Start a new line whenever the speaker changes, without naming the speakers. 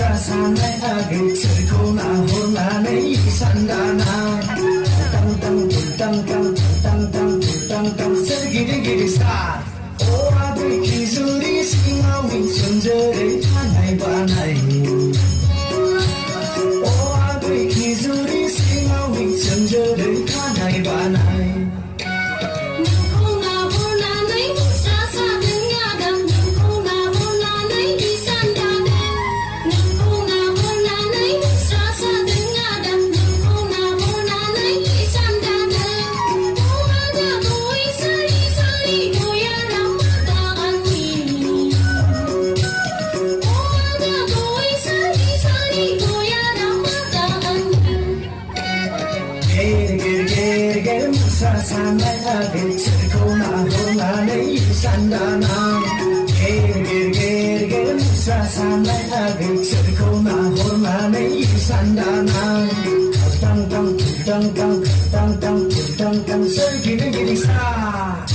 사산의 악을 들고나 혼란의 산다나 땅땅 불땅땅 땅땅 불땅땅 슬기리기리 사 오아들 기술이 싱어위 천절의 하나의 바나이 오아들 기술이 싱어위 천절의 하나의 바나이 사산의 악을 들고나 혼란의 산다나 게르게르게르 사산의 악을 들고나 혼란의 산다나 땅땅 불땅땅 땅땅 불땅땅 슬기리기리 사